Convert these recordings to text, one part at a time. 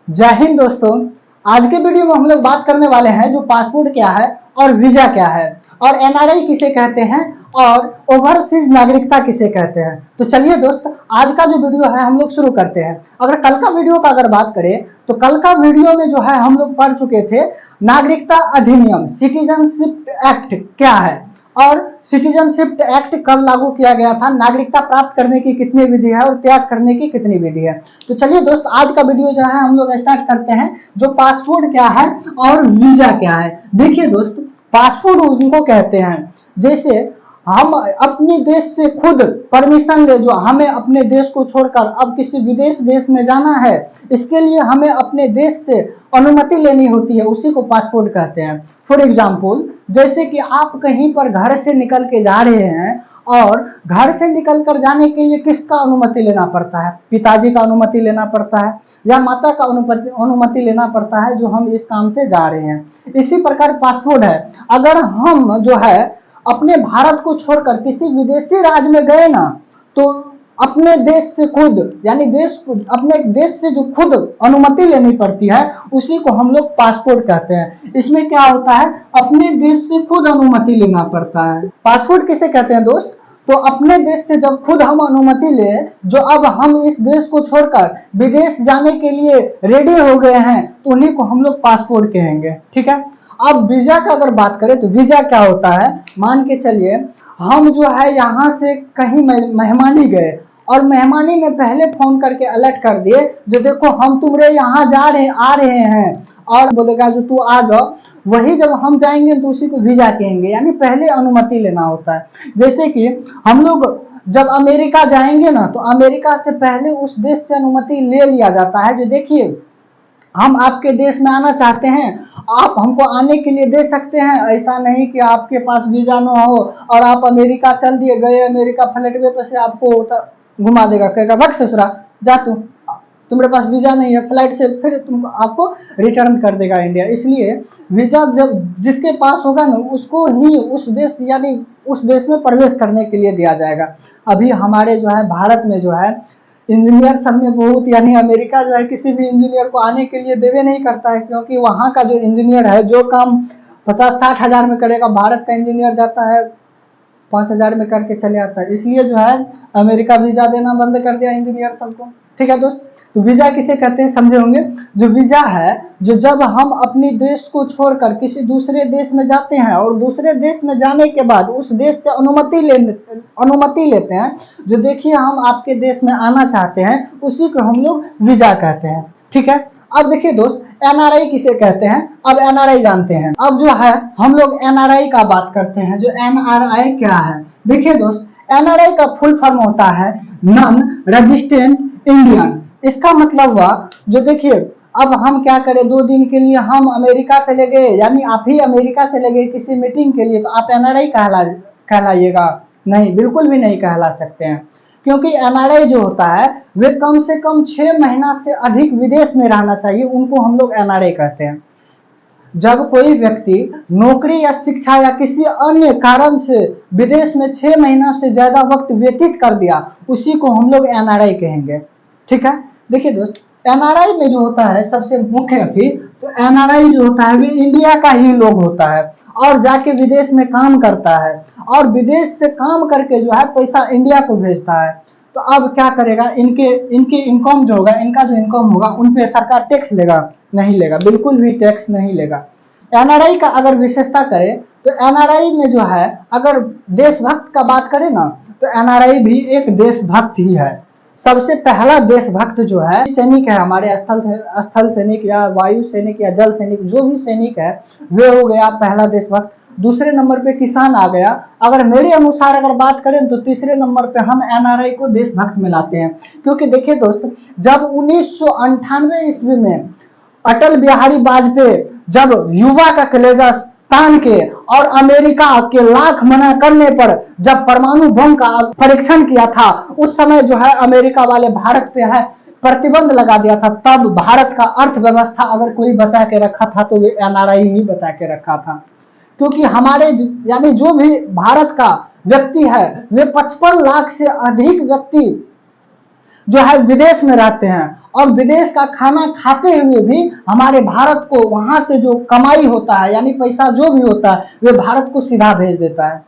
जय हिंद दोस्तों। आज के वीडियो में हम लोग बात करने वाले हैं जो पासपोर्ट क्या है और वीजा क्या है और एनआरआई किसे कहते हैं और ओवरसीज नागरिकता किसे कहते हैं। तो चलिए दोस्त, आज का जो वीडियो है हम लोग शुरू करते हैं। अगर कल का वीडियो का अगर बात करें तो कल का वीडियो में जो है हम लोग पढ़ चुके थे नागरिकता अधिनियम, सिटीजनशिप एक्ट क्या है और सिटीजनशिप एक्ट कब लागू किया गया था, नागरिकता प्राप्त करने की कितनी विधि है और त्याग करने की कितनी विधि है। तो चलिए दोस्त, आज का वीडियो जो है हम लोग स्टार्ट करते हैं। जो पासपोर्ट क्या है और वीजा क्या है। देखिए दोस्त, पासपोर्ट उनको कहते हैं जैसे हम अपने देश से खुद परमिशन ले, जो हमें अपने देश को छोड़कर अब किसी विदेश देश में जाना है, इसके लिए हमें अपने देश से अनुमति लेनी होती है, उसी को पासपोर्ट कहते हैं। फॉर एग्जाम्पल, जैसे कि आप कहीं पर घर से निकल के जा रहे हैं और घर से निकल कर जाने के लिए किसका अनुमति लेना पड़ता है? पिताजी का अनुमति लेना पड़ता है या माता का अनुमति लेना पड़ता है जो हम इस काम से जा रहे हैं। इसी प्रकार पासपोर्ट है। अगर हम जो है अपने भारत को छोड़कर किसी विदेशी राज्य में गए ना, तो अपने देश से खुद, यानी अपने देश से जो खुद अनुमति लेनी पड़ती है उसी को हम लोग पासपोर्ट कहते हैं। इसमें क्या होता है, अपने देश से खुद अनुमति लेना पड़ता है। पासपोर्ट किसे कहते हैं दोस्त? तो अपने देश से जब खुद हम अनुमति ले, जो अब हम इस देश को छोड़कर विदेश जाने के लिए रेडी हो गए हैं, तो उन्हीं को हम लोग पासपोर्ट कहेंगे। ठीक है। अब वीजा का अगर बात करें तो वीजा क्या होता है, मान के चलिए हम जो है यहाँ से कहीं मेहमानी गए और मेहमानी में पहले फोन करके अलर्ट कर दिए जो देखो हम तुम्हारे यहाँ आ रहे हैं, और बोलेगा जो तू आ जाओ। वही जब हम जाएंगे तो उसी को वीजा कहेंगे, यानी पहले अनुमति लेना होता है। जैसे कि हम लोग जब अमेरिका जाएंगे ना, तो अमेरिका से पहले उस देश से अनुमति ले लिया जाता है। जो देखिए, हम आपके देश में आना चाहते हैं, आप हमको आने के लिए दे सकते हैं। ऐसा नहीं कि आपके पास वीजा ना हो और आप अमेरिका चल दिए, गए अमेरिका, फ्लाइट पे से आपको घुमा देगा, कहेगा रख ससुरा जा तू, तुम्हारे पास वीजा नहीं है, फ्लाइट से फिर आपको रिटर्न कर देगा इंडिया। इसलिए वीजा जब जिसके पास होगा ना, उसको ही उस देश, यानी उस देश में प्रवेश करने के लिए दिया जाएगा। अभी हमारे जो है भारत में जो है इंजीनियर सब में बहुत, यानी अमेरिका जो है किसी भी इंजीनियर को आने के लिए देवे नहीं करता है, क्योंकि वहाँ का जो इंजीनियर है जो काम 50-60 हज़ार में करेगा, भारत का इंजीनियर जाता है 5,000 में करके चले आता है। इसलिए जो है अमेरिका वीजा देना बंद कर दिया इंजीनियर सबको। ठीक है दोस्त, तो वीजा किसे कहते हैं समझे होंगे। जो वीजा है, जो जब हम अपने देश को छोड़कर किसी दूसरे देश में जाते हैं और दूसरे देश में जाने के बाद उस देश से अनुमति लेते हैं, जो देखिए हम आपके देश में आना चाहते हैं, उसी को हम लोग वीजा कहते हैं। ठीक है। अब देखिए दोस्त, एनआरआई किसे कहते हैं, अब एनआरआई जानते हैं। अब जो है हम लोग एनआरआई का बात करते हैं। जो एनआरआई क्या है, देखिए दोस्त, एनआरआई का फुल फॉर्म होता है नॉन रेजिडेंट इंडियन। इसका मतलब हुआ, जो देखिए अब हम क्या करें, 2 दिन के लिए हम अमेरिका चले गए, यानी आप ही अमेरिका चले गए किसी मीटिंग के लिए, तो आप एनआरआई कहलाइएगा? नहीं, बिल्कुल भी नहीं कहला सकते हैं, क्योंकि एनआरआई जो होता है वे कम से कम 6 महीना से अधिक विदेश में रहना चाहिए, उनको हम लोग एनआरआई कहते हैं। जब कोई व्यक्ति नौकरी या शिक्षा या किसी अन्य कारण से विदेश में 6 महीना से ज्यादा वक्त व्यतीत कर दिया, उसी को हम लोग एनआरआई कहेंगे। ठीक है। देखिए दोस्त, एनआरआई में जो होता है सबसे मुख्य अभी, तो एनआरआई जो होता है वे इंडिया का ही लोग होता है और जाके विदेश में काम करता है और विदेश से काम करके जो है पैसा इंडिया को भेजता है। तो अब क्या करेगा, इनके इनकम जो होगा, इनका जो इनकम होगा उन पे सरकार टैक्स लेगा? नहीं लेगा, बिल्कुल भी टैक्स नहीं लेगा। एनआरआई का अगर विशेषता करें तो एनआरआई में जो है, अगर देशभक्त का बात करें ना, तो एनआरआई भी एक देशभक्त ही है। सबसे पहला देशभक्त जो है सैनिक है, हमारे स्थल सैनिक या वायु सैनिक या जल सैनिक, जो भी सैनिक है वे हो गया पहला देशभक्त। दूसरे नंबर पे किसान आ गया। अगर मेरे अनुसार अगर बात करें तो तीसरे नंबर पे हम एनआरआई को देशभक्त में लाते हैं। क्योंकि देखिए दोस्त, जब 1998 ईस्वी में अटल बिहारी वाजपेयी जब युवा का कलेजा तान के और अमेरिका के लाख मना करने पर जब परमाणु बम का परीक्षण किया था, उस समय जो है अमेरिका वाले भारत पे है प्रतिबंध लगा दिया था। तब भारत का अर्थव्यवस्था अगर कोई बचा के रखा था तो वे एनआरआई ही बचा के रखा था। क्योंकि हमारे यानी जो भी भारत का व्यक्ति है, वे 55 लाख से अधिक व्यक्ति जो है विदेश में रहते हैं और विदेश का खाना खाते हुए भी हमारे भारत को वहां से जो कमाई होता है यानी पैसा जो भी होता है वे भारत को सीधा भेज देता है।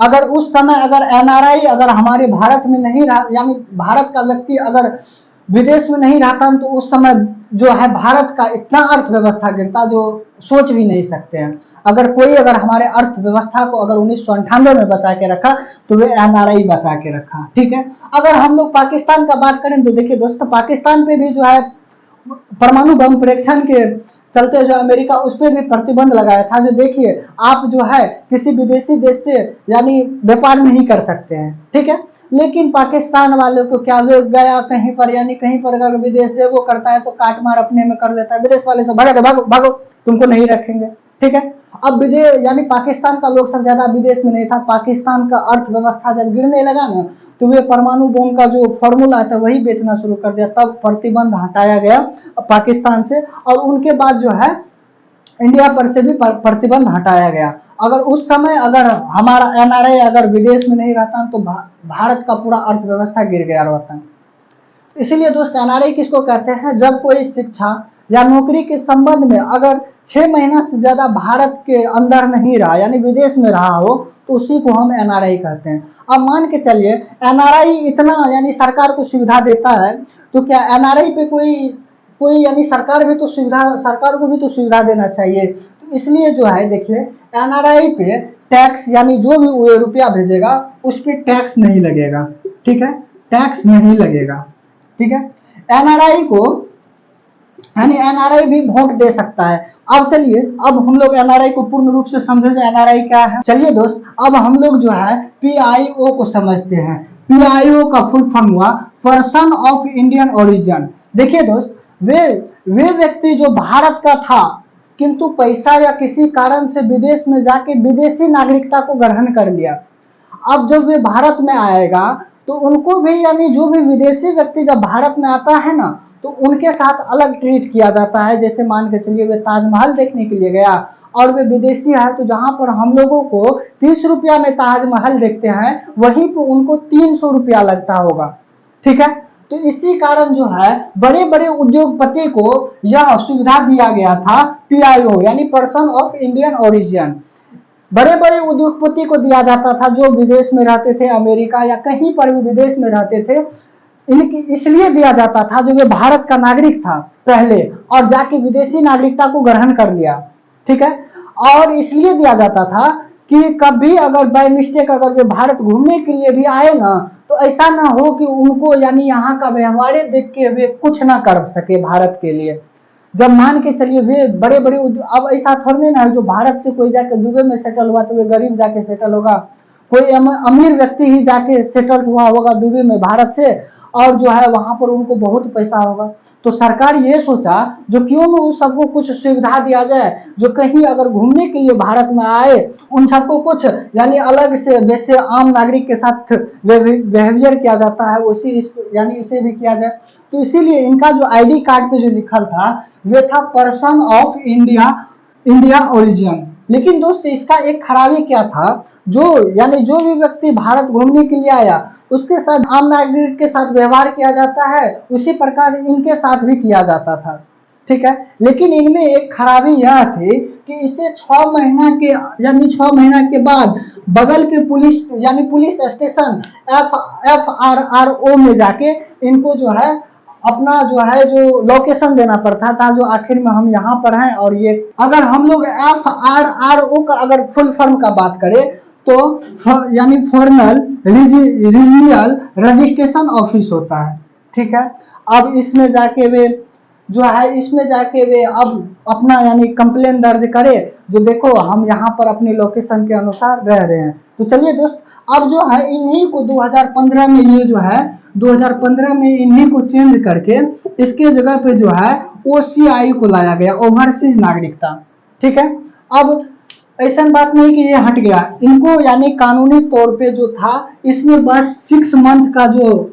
अगर उस समय अगर एनआरआई अगर हमारे भारत में नहीं रहा यानी भारत का व्यक्ति अगर विदेश में नहीं रहता तो उस समय जो है भारत का इतना अर्थव्यवस्था गिरता जो सोच भी नहीं सकते हैं। अगर हमारे अर्थव्यवस्था को अगर 1998 में बचा के रखा तो वे एनआरआई बचा के रखा। ठीक है, अगर हम लोग पाकिस्तान का बात करें तो देखिए दोस्तों, पाकिस्तान पे भी जो है परमाणु बम परीक्षण के चलते जो अमेरिका उस पर भी प्रतिबंध लगाया था। जो देखिए आप जो है किसी विदेशी देश से यानी व्यापार नहीं कर सकते हैं। ठीक है, लेकिन पाकिस्तान वाले को क्या, वे गया कहीं पर यानी कहीं पर अगर विदेश से वो करता है तो काट मार अपने में कर लेता है, विदेश वाले से भागो भागो भागो तुमको नहीं रखेंगे। ठीक है, अब विदेश यानी पाकिस्तान का लोग सब ज्यादा विदेश में नहीं था। पाकिस्तान का अर्थव्यवस्था जब गिरने लगा ना तो वे परमाणु बम का जो फॉर्मूला था वही बेचना शुरू कर दिया, तब प्रतिबंध हटाया गया पाकिस्तान से और उनके बाद जो है इंडिया पर से भी प्रतिबंध हटाया गया। अगर उस समय अगर हमारा एनआरआई अगर विदेश में नहीं रहता तो भारत का पूरा अर्थव्यवस्था गिर गया रहता। इसीलिए दोस्त एनआरआई किसको कहते हैं, जब कोई शिक्षा या नौकरी के संबंध में अगर 6 महीना से ज्यादा भारत के अंदर नहीं रहा यानी विदेश में रहा हो तो उसी को हम एनआरआई कहते हैं। अब मान के चलिए एनआरआई इतना यानी सरकार को सुविधा देता है तो क्या एनआरआई पे कोई यानी सरकार को भी तो सुविधा देना चाहिए। तो इसलिए जो है देखिए एनआरआई पे टैक्स यानी जो भी रुपया भेजेगा उस पर टैक्स नहीं लगेगा। ठीक है, टैक्स नहीं लगेगा। ठीक है, एनआरआई को यानी एनआरआई भी वोट दे सकता है। अब चलिए अब हम लोग एनआरआई को पूर्ण रूप से समझे एनआरआई क्या है। चलिए दोस्त अब हम लोग जो है पीआईओ को समझते हैं। पीआईओ का फुल फॉर्म हुआ पर्सन ऑफ इंडियन ओरिजिन। देखिए दोस्त वे व्यक्ति जो भारत का था किंतु पैसा या किसी कारण से विदेश में जाके विदेशी नागरिकता को ग्रहण कर लिया। अब जब वे भारत में आएगा तो उनको भी यानी जो भी विदेशी व्यक्ति जब भारत में आता है ना तो उनके साथ अलग ट्रीट किया जाता है। जैसे मान के चलिए वे ताजमहल देखने के लिए गया और वे विदेशी है तो जहां पर हम लोगों को 30 रुपया में ताजमहल देखते हैं वहीं पर उनको 300 रुपया लगता होगा। ठीक है, तो इसी कारण जो है बड़े बड़े उद्योगपति को यह सुविधा दिया गया था पीआईओ यानी पर्सन ऑफ इंडियन ओरिजिन। बड़े बड़े उद्योगपति को दिया जाता था जो विदेश में रहते थे, अमेरिका या कहीं पर भी विदेश में रहते थे। इनकी इसलिए दिया जाता था जो वे भारत का नागरिक था पहले और जाके विदेशी नागरिकता को ग्रहण कर लिया। ठीक है, और इसलिए दिया जाता था कि कभी अगर बाय मिस्टेक अगर वे भारत घूमने के लिए भी आए ना तो ऐसा ना हो कि उनको यानी यहाँ का व्यवहार देख के वे कुछ ना कर सके भारत के लिए। जब मान के चलिए वे बड़े बड़े अब ऐसा थोड़े ना है जो भारत से कोई जाके दुबई में सेटल हुआ तो वे गरीब जाके सेटल होगा, कोई अमीर व्यक्ति ही जाके सेटल हुआ होगा दुबई में भारत से और जो है वहां पर उनको बहुत पैसा होगा। तो सरकार ये सोचा जो क्यों न उन सबको कुछ सुविधा दिया जाए जो कहीं अगर घूमने के लिए भारत में आए उन सबको कुछ यानी अलग से जैसे आम नागरिक के साथ बिहेवियर किया जाता है उसी यानी इसे भी किया जाए। तो इसीलिए इनका जो आईडी कार्ड पे जो लिखल था वे था पर्सन ऑफ इंडिया ओरिजिन। लेकिन दोस्त इसका एक खराबी क्या था, जो भी व्यक्ति भारत घूमने के लिए आया उसके साथ आम नागरिक के साथ व्यवहार किया जाता है उसी प्रकार इनके साथ भी किया जाता था। ठीक है, लेकिन इनमें एक खराबी यह थी कि इसे 6 महीना के बाद बगल के पुलिस स्टेशन FRRO में जाके इनको जो है अपना जो लोकेशन देना पड़ता था जो आखिर में हम यहाँ पर हैं। और ये अगर हम लोग FRRO का अगर फुल फॉर्म का बात करें तो यानी फॉर्मल रीजनल रजिस्ट्रेशन ऑफिस होता है। ठीक है, अब इसमें जाके वे अब अपना यानी कंप्लेन दर्ज करे जो देखो हम यहाँ पर अपनी लोकेशन के अनुसार रह रहे हैं। तो चलिए दोस्त अब जो है इन्हीं को 2015 में इन्हीं को चेंज करके इसके जगह पे जो है OCI को लाया गया, ओवरसीज नागरिकता। ठीक है, अब ऐसा बात नहीं कि ये हट गया, इनको यानी कानूनी तौर पे जो था इसमें बस 6 मंथ का जो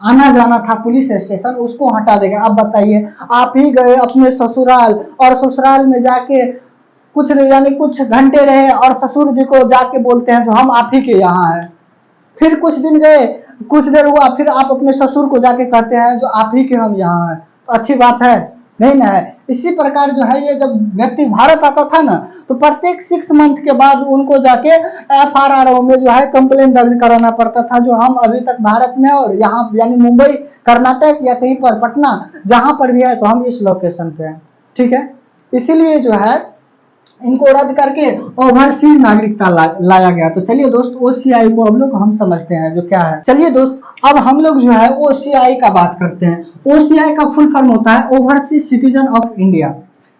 आना जाना था पुलिस स्टेशन उसको हटा देगा। अब बताइए आप ही गए अपने ससुराल और ससुराल में जाके कुछ घंटे रहे और ससुर जी को जाके बोलते हैं जो हम आप ही के यहाँ हैं। फिर कुछ दिन गए कुछ देर हुआ फिर आप अपने ससुर को जाके कहते हैं जो आप ही के हम यहाँ हैं, तो अच्छी बात है नहीं ना है। इसी प्रकार जो है ये जब व्यक्ति भारत आता था ना तो प्रत्येक 6 मंथ के बाद उनको जाके FRRO में जो है कंप्लेन दर्ज कराना पड़ता था, जो हम अभी तक भारत में और यहाँ यानी मुंबई कर्नाटक या कहीं पर पटना जहां पर भी है तो हम इस लोकेशन पे हैं, ठीक है। इसीलिए जो है इनको रद्द करके ओवरसीज नागरिकता लाया गया। तो चलिए दोस्त OCI को अब लोग हम समझते हैं जो क्या है। चलिए दोस्त अब हम लोग जो है OCI का बात करते हैं। OCI का फुल फॉर्म होता है ओवरसीज सिटीजन ऑफ इंडिया,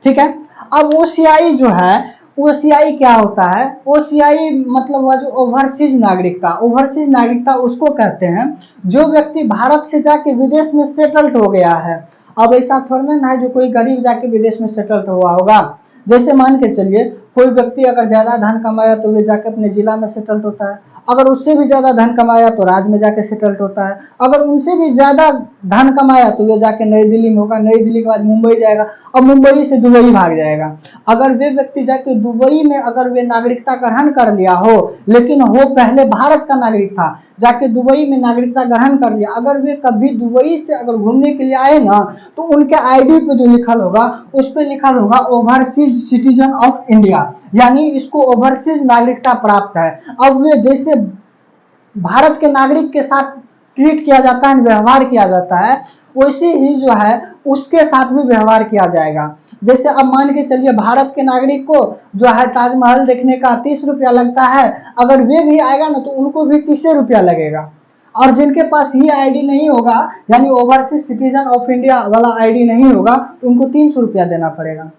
ठीक है। अब OCI जो है OCI क्या होता है, OCI मतलब हुआ जो ओवरसीज नागरिकता। ओवरसीज नागरिकता उसको कहते हैं जो व्यक्ति भारत से जाके विदेश में सेटल्ड हो गया है। अब ऐसा थोड़ा ना है जो कोई गरीब जाके विदेश में सेटल्ड हुआ होगा। जैसे मान के चलिए कोई व्यक्ति अगर ज्यादा धन कमाया तो वे जाकर अपने जिला में सेटल्ड होता है, अगर उससे भी ज्यादा धन कमाया तो राज्य में जाके सेटल्ड होता है, अगर उनसे भी ज्यादा धन कमाया तो वे जाके नई दिल्ली में होगा, नई दिल्ली के बाद मुंबई जाएगा और मुंबई से दुबई भाग जाएगा। अगर वे व्यक्ति जाके दुबई में अगर वे नागरिकता ग्रहण कर लिया हो, लेकिन वो पहले भारत का नागरिक था, जाके दुबई में नागरिकता ग्रहण कर लिया, अगर वे कभी दुबई से अगर घूमने के लिए आए ना तो उनके ID पे जो लिखल होगा उस पे लिखल होगा ओवरसीज सिटीजन ऑफ इंडिया, यानी इसको ओवरसीज नागरिकता प्राप्त है। अब वे जैसे भारत के नागरिक के साथ ट्रीट किया जाता है, व्यवहार किया जाता है, वैसे ही जो है उसके साथ भी व्यवहार किया जाएगा। जैसे अब मान के चलिए भारत के नागरिक को जो है ताजमहल देखने का 30 रुपया लगता है, अगर वे भी आएगा ना तो उनको भी 30 रुपया लगेगा। और जिनके पास ये ID नहीं होगा यानी ओवरसीज सिटीजन ऑफ इंडिया वाला ID नहीं होगा तो उनको 300 रुपया देना पड़ेगा।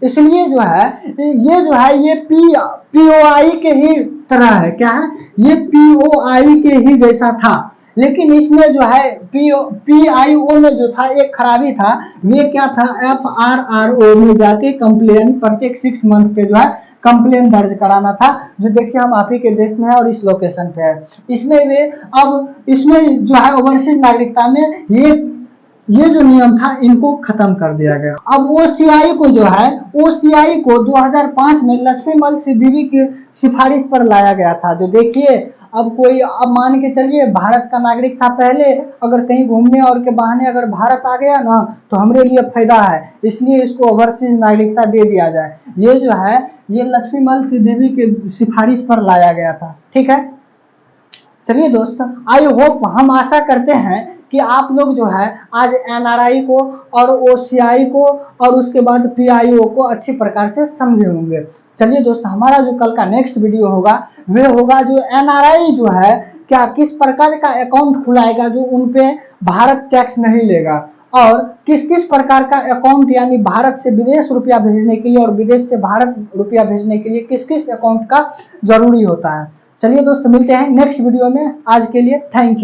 इसलिए जो है ये POI के ही तरह है, क्या है ये POI के ही जैसा था, लेकिन इसमें जो है PIO में जो था एक खराबी था, ये क्या था FRRO में जाके कंप्लेन प्रत्येक 6 मंथ पे जो है कंप्लेन दर्ज कराना था, जो देखिए हम आप ही के देश में है और इस लोकेशन पे है। इसमें वे अब इसमें जो है ओवरसीज नागरिकता में ये जो नियम था इनको खत्म कर दिया गया। अब OCI को 2005 में लक्ष्मीमल सिद्दीकी की सिफारिश पर लाया गया था। जो देखिए अब मान के चलिए भारत का नागरिक था पहले, अगर कहीं घूमने और के बहाने अगर भारत आ गया ना तो हमरे लिए फायदा है, इसलिए इसको ओवरसीज नागरिकता दे दिया जाए। ये जो है ये लक्ष्मीमल सिद्दीकी की सिफारिश पर लाया गया था, ठीक है। चलिए दोस्त आई होप हम आशा करते हैं कि आप लोग जो है आज NRI को और OCI को और उसके बाद PIO को अच्छी प्रकार से समझे होंगे। चलिए दोस्त हमारा जो कल का नेक्स्ट वीडियो होगा वे होगा जो NRI जो है क्या किस प्रकार का अकाउंट खुलाएगा जो उनपे भारत टैक्स नहीं लेगा, और किस किस प्रकार का अकाउंट यानी भारत से विदेश रुपया भेजने के लिए और विदेश से भारत रुपया भेजने के लिए किस किस अकाउंट का जरूरी होता है। चलिए दोस्त मिलते हैं नेक्स्ट वीडियो में, आज के लिए थैंक यू।